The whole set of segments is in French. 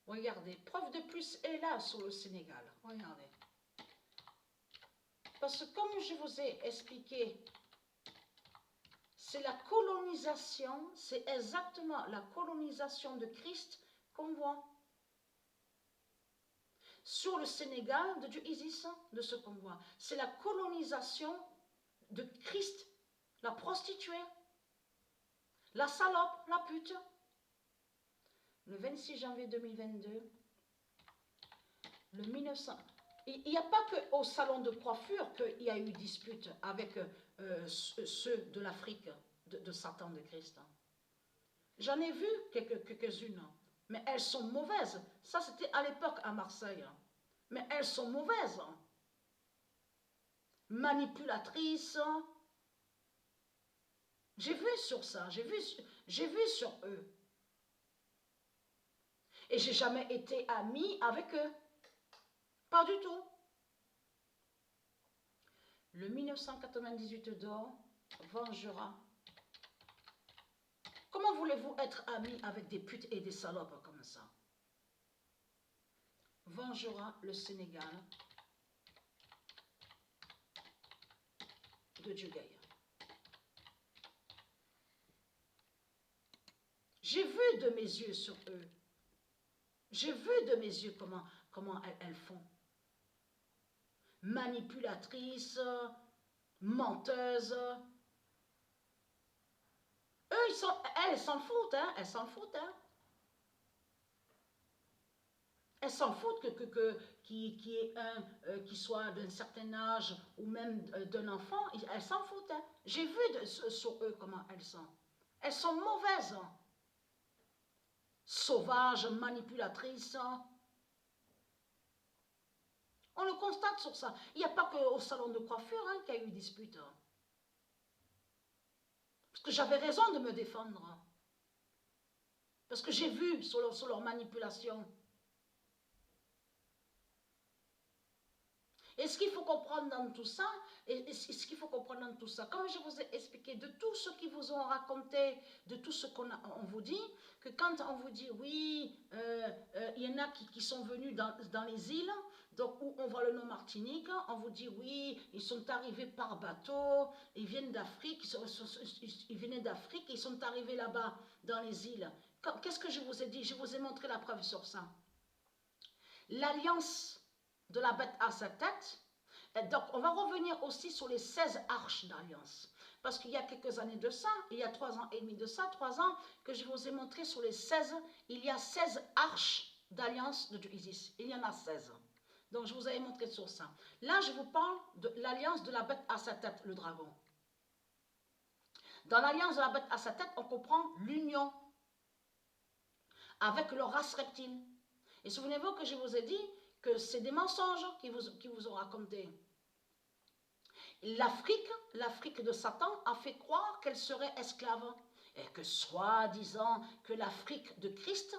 Regardez, preuve de plus est là sur le Sénégal. Regardez. Parce que comme je vous ai expliqué, c'est la colonisation, c'est exactement la colonisation de Christ qu'on voit. Sur le Sénégal, de Dieu Isis, de ce qu'on voit. C'est la colonisation de Christ, la prostituée, la salope, la pute. Le 26 janvier 2022, le 1900... Il n'y a pas qu'au salon de coiffure qu'il y a eu dispute avec ceux de l'Afrique, de Satan, de Christ. J'en ai vu quelques-unes, mais elles sont mauvaises. Ça, c'était à l'époque à Marseille. Mais elles sont mauvaises. Manipulatrices. J'ai vu sur ça, j'ai vu sur eux. Et j'ai jamais été amie avec eux. Pas du tout. Le 1998 d'or vengera. Comment voulez-vous être ami avec des putes et des salopes comme ça? Vengera le Sénégal de Dieu Gaïa. J'ai vu de mes yeux sur eux. J'ai vu de mes yeux comment elles font. Manipulatrices, menteuses. Eux, elles s'en foutent, hein, elles s'en foutent, hein. Elles s'en foutent qui soit d'un certain âge ou même d'un enfant, elles s'en foutent. Hein. J'ai vu sur eux comment elles sont. Elles sont mauvaises. Hein. Sauvages, manipulatrices. Hein. On le constate sur ça. Il n'y a pas qu'au salon de coiffure hein, qu'il y a eu dispute. Hein. Parce que j'avais raison de me défendre. Hein. Parce que j'ai vu sur leur manipulation. Et ce qu'il faut comprendre dans tout ça, comme je vous ai expliqué, de tout ce qu'ils vous ont raconté, de tout ce qu'on vous dit, que quand on vous dit, oui, il y en a qui sont venus dans les îles, donc où on voit le nom Martinique, on vous dit, oui, ils sont arrivés par bateau, ils viennent d'Afrique, ils venaient d'Afrique, ils sont arrivés là-bas, dans les îles. Qu'est-ce que je vous ai dit? Je vous ai montré la preuve sur ça. L'alliance de la bête à sa tête. Et donc, on va revenir aussi sur les 16 arches d'alliance. Parce qu'il y a quelques années de ça, il y a 3 ans et demi de ça, 3 ans, que je vous ai montré sur les 16, il y a 16 arches d'alliance de Dieu Isis. Il y en a 16. Donc, je vous avais montré sur ça. Là, je vous parle de l'alliance de la bête à sa tête, le dragon. Dans l'alliance de la bête à sa tête, on comprend l'union avec le race reptile. Et souvenez-vous que je vous ai dit que c'est des mensonges qui vous ont raconté. L'Afrique de Satan a fait croire qu'elle serait esclave. Et que soi-disant que l'Afrique de Christ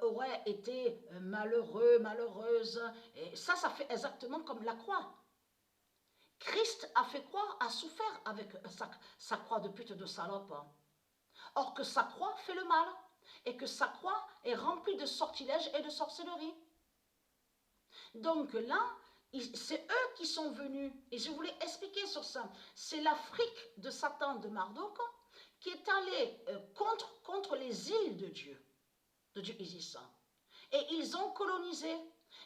aurait été malheureuse. Et ça fait exactement comme la croix. Christ a fait croire, a souffert avec sa croix de pute de salope. Or que sa croix fait le mal. Et que sa croix est remplie de sortilèges et de sorcellerie. Donc là, c'est eux qui sont venus, et je voulais expliquer sur ça, c'est l'Afrique de Satan de Marduk qui est allé contre les îles de Dieu Isis. Et ils ont colonisé.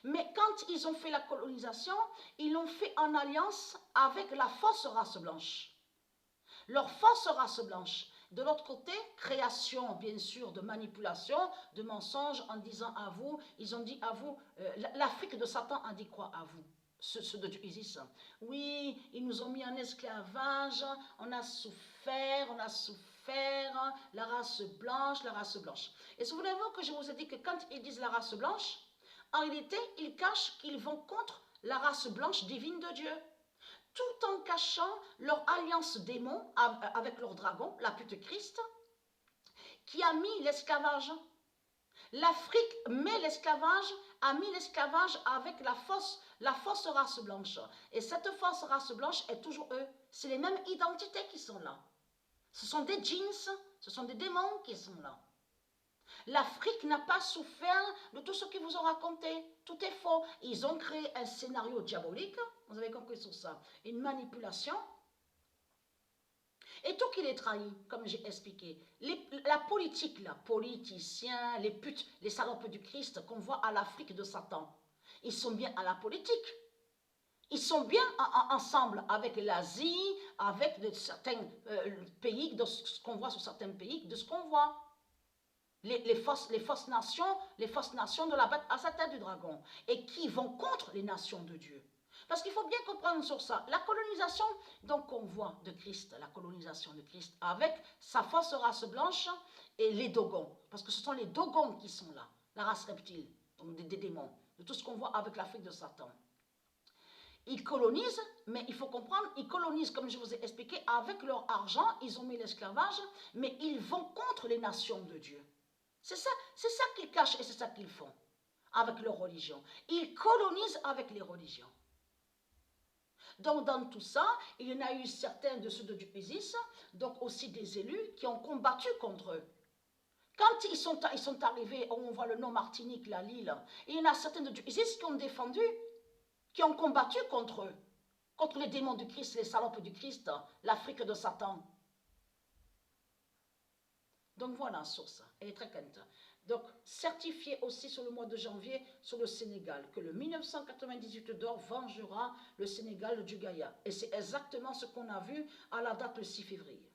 Mais quand ils ont fait la colonisation, ils l'ont fait en alliance avec la fausse race blanche. Leur fausse race blanche. De l'autre côté, création, bien sûr, de manipulation, de mensonges, en disant à vous, ils ont dit à vous, l'Afrique de Satan a dit quoi à vous, ceux de Dieu Isis? Oui, ils nous ont mis en esclavage, on a souffert, la race blanche. Et souvenez-vous que je vous ai dit que quand ils disent la race blanche, en réalité, ils cachent qu'ils vont contre la race blanche divine de Dieu. Tout en cachant leur alliance démon avec leur dragon, la pute Christ, qui a mis l'esclavage. L'Afrique met l'esclavage, a mis l'esclavage avec la fausse race blanche. Et cette fausse race blanche est toujours eux. C'est les mêmes identités qui sont là. Ce sont des djinns, ce sont des démons qui sont là. L'Afrique n'a pas souffert de tout ce qu'ils vous ont raconté. Tout est faux. Ils ont créé un scénario diabolique, vous avez compris sur ça, une manipulation, et tout qui les trahit, comme j'ai expliqué. La politique, les politiciens, les putes, les salopes du Christ qu'on voit à l'Afrique de Satan, ils sont bien à la politique. Ils sont bien ensemble avec l'Asie, avec certains pays, de ce qu'on voit sur certains pays, de ce qu'on voit. Les fausses nations de la bête à sa tête du dragon, et qui vont contre les nations de Dieu. Parce qu'il faut bien comprendre sur ça. La colonisation donc qu'on voit de Christ, la colonisation de Christ avec sa fausse race blanche et les Dogons. Parce que ce sont les Dogons qui sont là, la race reptile, donc des démons, de tout ce qu'on voit avec l'Afrique de Satan. Ils colonisent, mais il faut comprendre, ils colonisent, comme je vous ai expliqué, avec leur argent, ils ont mis l'esclavage, mais ils vont contre les nations de Dieu. C'est ça qu'ils cachent et c'est ça qu'ils font avec leur religion. Ils colonisent avec les religions. Donc dans tout ça, il y en a eu certains de ceux de Isis, donc aussi des élus qui ont combattu contre eux. Quand ils sont arrivés, on voit le nom Martinique, la Lille, il y en a certains de Isis qui ont défendu, qui ont combattu contre eux, contre les démons du Christ, les salopes du Christ, l'Afrique de Satan. Donc voilà, sur ça, elle est très quinte. Donc, certifié aussi sur le mois de janvier sur le Sénégal, que le 1998 d'or vengera le Sénégal du Gaïa. Et c'est exactement ce qu'on a vu à la date le 6 février.